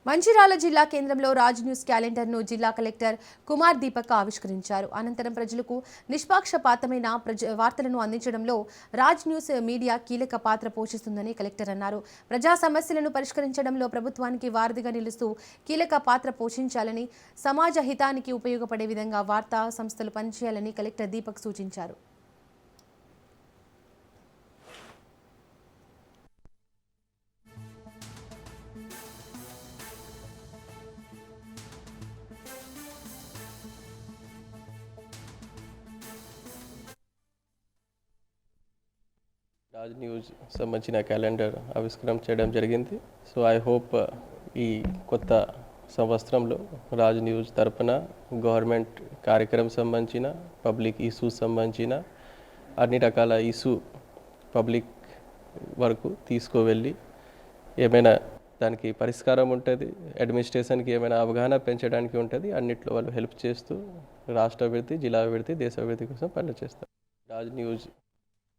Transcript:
మంచిర్యాల జిల్లా కేంద్రంలో రాజ్ న్యూస్ క్యాలెండర్ను జిల్లా కలెక్టర్ కుమార్ దీపక్ ఆవిష్కరించారు. అనంతరం ప్రజలకు నిష్పాక్షపాతమైన వార్తలను అందించడంలో రాజ్ న్యూస్ మీడియా కీలక పాత్ర పోషిస్తుందని కలెక్టర్ అన్నారు. ప్రజా సమస్యలను పరిష్కరించడంలో ప్రభుత్వానికి వారధిగా నిలుస్తూ కీలక పాత్ర పోషించాలని, సమాజ హితానికి ఉపయోగపడే విధంగా వార్తా సంస్థలు పనిచేయాలని కలెక్టర్ దీపక్ సూచించారు. రాజ్ న్యూస్ సంబంధించిన క్యాలెండర్ ఆవిష్కరణ చేయడం జరిగింది. సో ఐ హోప్ ఈ కొత్త సంవత్సరంలో రాజ్ న్యూస్ తరపున గవర్నమెంట్ కార్యక్రమం సంబంధించిన పబ్లిక్ ఇష్యూస్ సంబంధించిన అన్ని రకాల ఇష్యూ పబ్లిక్ వరకు తీసుకువెళ్ళి ఏమైనా దానికి పరిష్కారం ఉంటుంది, అడ్మినిస్ట్రేషన్కి ఏమైనా అవగాహన పెంచడానికి ఉంటుంది, అన్నిట్లో వాళ్ళు హెల్ప్ చేస్తూ రాష్ట్ర అభివృద్ధి, జిల్లా అభివృద్ధి, దేశ అభివృద్ధి కోసం పనిచేస్తారు. రాజ్ న్యూస్